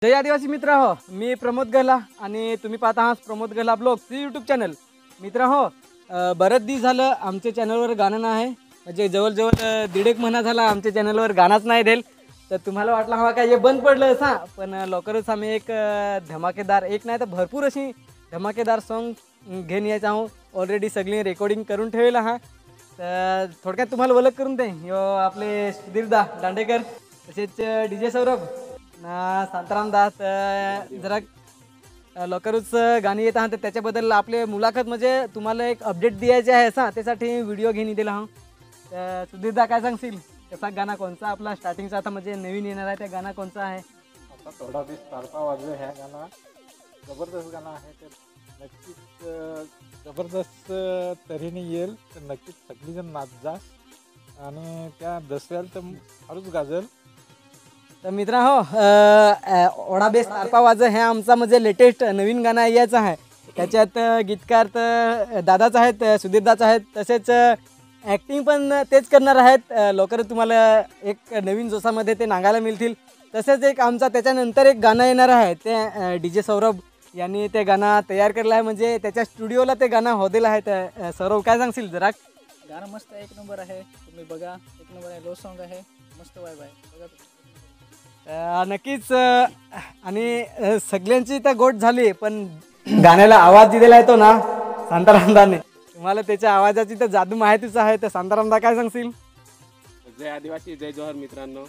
जय आदिवासी मित्र हो, मी प्रमोद गहला आणि तुम्ही पाहता आहात प्रमोद गहला ब्लॉग्स यूट्यूब चॅनल. मित्र हो, बरेच दिवस झालं आमच्या चॅनलवर गाणं नाही, म्हणजे जवळजवळ दीड एक महिना झाला आमच्या चॅनलवर गाणंच नाही देल. तर तुम्हाला वाटलं हवा काय हे बंद पडलं असं, पण लवकरच आम्ही एक धमाकेदार, एक नाही तर भरपूर अशी धमाकेदार सॉन्ग घेऊन यायचं आहोत. ऑलरेडी सगळी रेकॉर्डिंग करून ठेवलेलं हा. तर थोडक्यात तुम्हाला ओळख करून दे, यो आपले सुधीरदा दांडेकर, तसेच DJ सौरभ ना शांताराम दास. जरा लवकरच गाणी येत आहात, तर त्याच्याबद्दल आपले मुलाखत म्हणजे तुम्हाला एक अपडेट द्यायचे आहे असा, त्यासाठी व्हिडिओ घेऊन दिला हा. तर सुधीरदा काय सांगशील, कसा गाणं कोणचा आपला स्टार्टिंगचा आता म्हणजे नवीन येणार आहे, त्या गाणं कोणचा आहे? आता थोडा दिवस तारपा वाजवे ह्या गाणं जबरदस्त गाणं आहे. तर नक्कीच जबरदस्त तऱ्हेने येईल, तर नक्कीच सगळीजण नाच आणि त्या दसऱ्याला तर हळूच गाजल. तर मित्र हो, ओढा बेस तारपा वाज हे आमचा म्हणजे लेटेस्ट नवीन गाणं यायचं आहे. त्याच्यात गीतकार तर दादाच आहेत, सुधीरदाच आहेत, तसेच ॲक्टिंग पण तेच करणार आहेत. लवकरच तुम्हाला एक नवीन जोशामध्ये ते नांगायला मिळतील. तसेच एक आमचा त्याच्यानंतर एक गाणं येणार आहे, ते DJ सौरभ यांनी ते गाणं तयार केलं आहे, म्हणजे त्याच्या स्टुडिओला ते गाणं होदेलं आहे. तर सौरभ काय सांगशील जरा? गाणं मस्त एक नंबर आहे, तुम्ही बघा. एक नंबर आहे, लो सॉन्ग आहे, मस्त वाईब आहे, बघा तुम्ही. नक्कीच. आणि सगळ्यांची तर गोट झाली, पण गाण्याला आवाज दिलेला आहे तो ना शांतारामदाने. तुम्हाला त्याच्या आवाजाची तर जादू माहितीच आहे. तर शांतारामदा काय सांगशील? जय आदिवासी, जय जोहार मित्रांनो.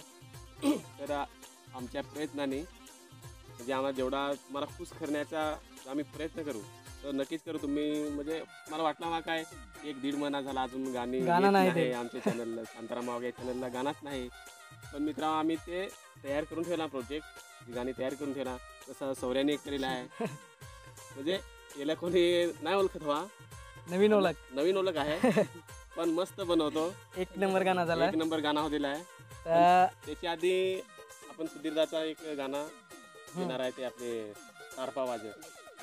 तर आमच्या प्रयत्नाने म्हणजे आम्हाला जेवढा तुम्हाला खुश करण्याचा आम्ही प्रयत्न करू, तर नक्कीच करू. तुम्ही म्हणजे मला वाटलं ना काय, एक दीड महिना झाला अजून गाणं नाही आमच्या चॅनलला, शांताराम या चॅनलला गाणंच नाही. पण मित्रांनो, आम्ही ते तयार करून ठेवला, प्रोजेक्ट गाणी तयार करून ठेवला. तसं सौर्याने एक केलेला आहे, म्हणजे याला कोणी नाही ओळखत व्हा, नवीन ओळख आहे. पण मस्त बनवतो, एक नंबर गाणं झाला, एक नंबर गाणं होतेला आहे. त्याच्या आधी आपण सुधीरदाचा एक गाणं येणार आहे, ते आपले तारपा वाजे,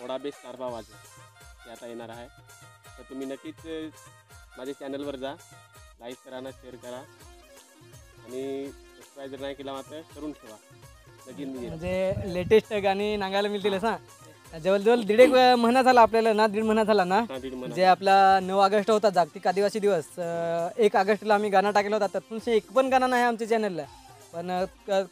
ओढा बेस तारपा वाजे, ते आता येणार आहे. तर तुम्ही नक्कीच माझ्या चॅनलवर जा, लाईक करा ना, शेअर करा आणि सबस्क्राईब जर नाही केला मात्र करून ठेवा. लगीन म्हणजे लेटेस्ट गाणी नांगायला मिळतील असं. जवळजवळ दीड एक महिना झाला आपल्याला ना, दीड महिना झाला ना, जे आपला 9 ऑगस्ट होता जागतिक आदिवासी दिवस. 1 ऑगस्टला आम्ही गाणं टाकलं होता, त्यातून एक पण गाणं नाही आमच्या चॅनलला. पण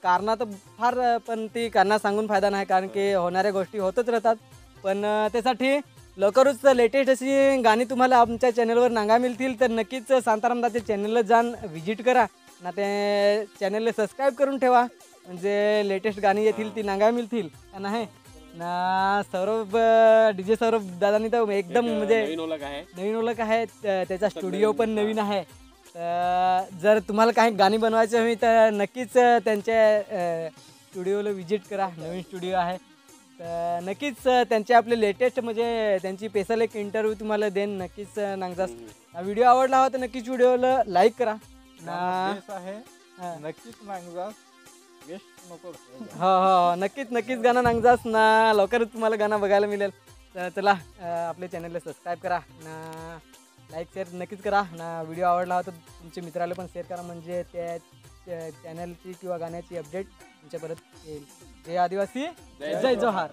कारणं तर फार, पण ती कारणं सांगून फायदा नाही, कारण की होणाऱ्या गोष्टी होतच राहतात. पण त्यासाठी लवकरच लेटेस्ट अशी गाणी तुम्हाला आमच्या चॅनलवर नांगा मिळतील. तर नक्कीच शांतारामदाच्या चॅनलला जाऊन व्हिजिट करा ना, ते चॅनलला सबस्क्राईब करून ठेवा, म्हणजे लेटेस्ट गाणी येतील ती नांगा मिळतील नाही ना. सौरभ, DJ सौरभ दादानी तर एकदम म्हणजे नवीन ओळख आहे. त्याचा स्टुडिओ पण नवीन आहे. जर तुम्हाला काही गाणी बनवायची हवी तर नक्कीच त्यांच्या स्टुडिओला व्हिजिट करा, नवीन स्टुडिओ आहे. तर नक्कीच त्यांचे आपले लेटेस्ट म्हणजे त्यांची स्पेशल एक इंटरव्ह्यू तुम्हाला देईन नक्कीच. नांगजास व्हिडिओ आवडला हवा तर नक्कीच व्हिडिओला लाईक करा ना. आहे नक्कीच नांगजास, गेस्ट नको. हो, नक्कीच गाणं नांगजास ना, लवकरच तुम्हाला गाणं बघायला मिळेल. तर चला, आपल्या चॅनलला सबस्क्राईब करा ना, लाईक शेअर नक्कीच करा ना. व्हिडिओ आवडला हवा तर तुमच्या मित्राला पण शेअर करा, म्हणजे त्या चॅनलची किंवा गाण्याची अपडेट तुमच्यापर्यंत येईल. जय आदिवासी, जय जोहार.